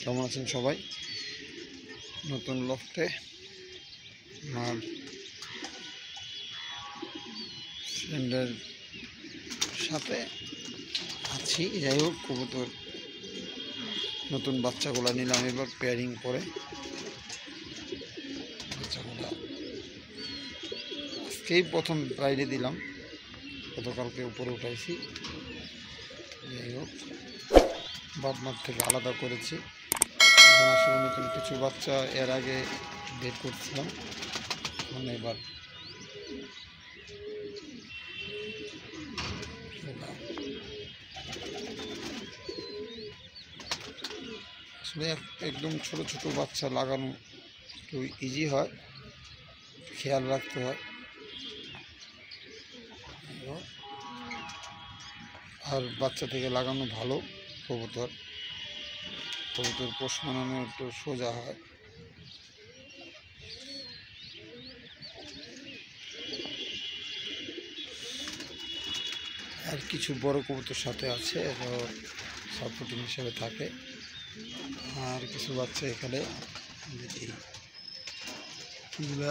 কেমন আছেন সবাই? নতুন লফটে আমার ফ্রেন্ডের সাথে আছি। যাই হোক, কবুতর নতুন বাচ্চাগুলা নিলাম এবার পেয়ারিং করে। বাচ্চাগুলা আজকেই প্রথম বাইরে দিলাম, গতকালকে উপরে উঠাইছি। যাই হোক, বাদমার থেকে আলাদা করেছি। এখন আসলে নতুন কিছু বাচ্চা এর আগে বের করছিলাম, এবার আসলে একদম ছোট ছোট বাচ্চা লাগানো একটু ইজি হয়, খেয়াল রাখতে হয়। আর বাচ্চা থেকে লাগানো ভালো। কবুতর পোষ মানানো একটু সোজা হয়। আর কিছু বড় কবুতর সাথে আছে, সাপোর্টিং হিসেবে থাকে। আর কিছু বাচ্চা এখানে এগুলা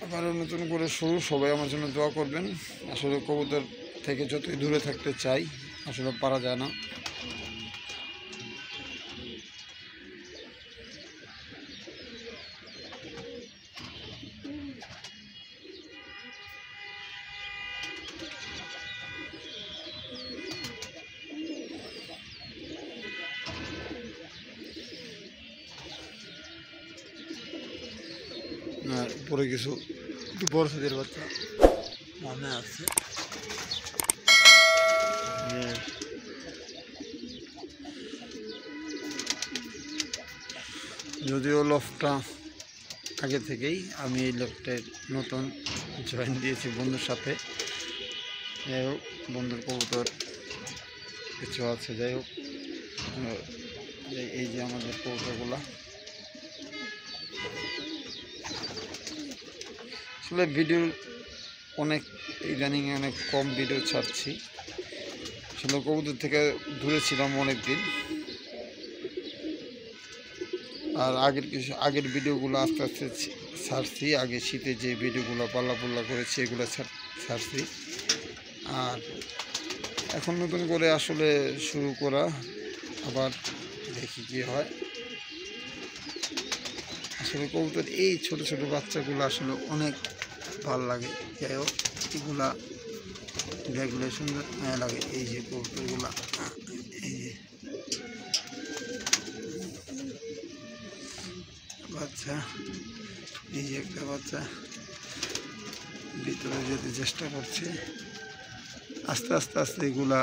আবারও নতুন করে শুরু। সবাই আমার জন্য দোয়া করবেন। আসলে কবুতর থেকে যতই দূরে থাকতে চাই, আসলে পারা যায় না। আর উপরে কিছু একটু বড় সাইজের বাচ্চা মনে আছে। যদিও লফটটা আগে থেকেই, আমি এই লফটের নতুন জয়েন দিয়েছি বন্ধুর সাথে। যাই হোক, বন্ধুর কবুতর কিছু আছে। যাই হোক, এই যে আমাদের কবুতরগুলা আসলে ভিডিও ইদানিং অনেক কম ভিডিও ছাড়ছি। আসলে কবুতর থেকে দূরে ছিলাম অনেক দিন। আর আগের ভিডিওগুলো আস্তে আস্তে ছাড়ছি। আগে শীতে যে ভিডিওগুলো পাল্লা করেছি এগুলো ছাড়ছি। আর এখন নতুন করে আসলে শুরু করা, আবার দেখি কি হয়। আসলে কবুতর এই ছোট ছোট বাচ্চাগুলো আসলে অনেক ভালো লাগে। যাই হোক, এগুলা দেখলে সুন্দর লাগে। এই যে কবুতরগুলা, এই যে বাচ্চা, এই যে একটা বাচ্চা ভিতরে যেতে চেষ্টা করছে। আস্তে আস্তে আস্তে এগুলা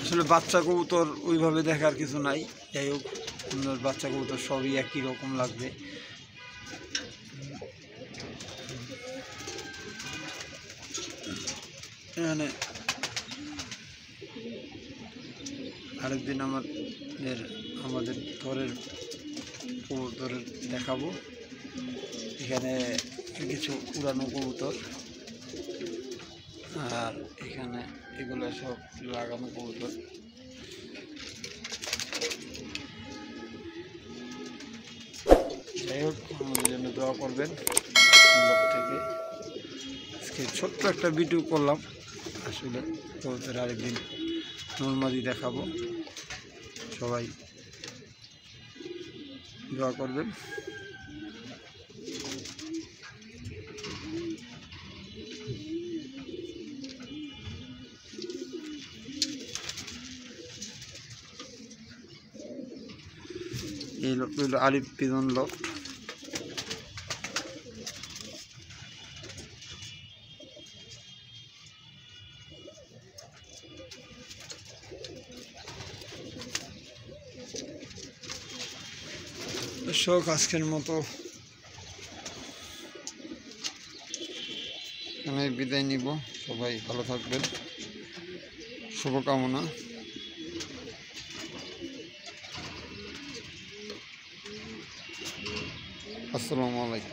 আসলে বাচ্চা কবুতর ওইভাবে দেখার কিছু নাই। যাই হোক, সুন্দর বাচ্চা কবুতর সবই একই রকম লাগবে। এখানে আরেকদিন আমাদের ঘরের কবুতর দেখাবো। এখানে কিছু পুরানো কবুতর, আর এখানে এগুলো সব লাগানো কবুতর। যাই হোক, আমাদের জন্য দোয়া করবেন। থেকে আজকে ছোট্ট একটা ভিডিও করলাম। আসলে কবুতর আরেকদিন নর্মালি দেখাবো। সবাই দোয়া করবেন। এই লফট হলো আলিফ পিজন লফট। দর্শক, আজকের মতো এখানে বিদায় নিব। সবাই ভালো থাকবেন, শুভকামনা। আসসালামু আলাইকুম।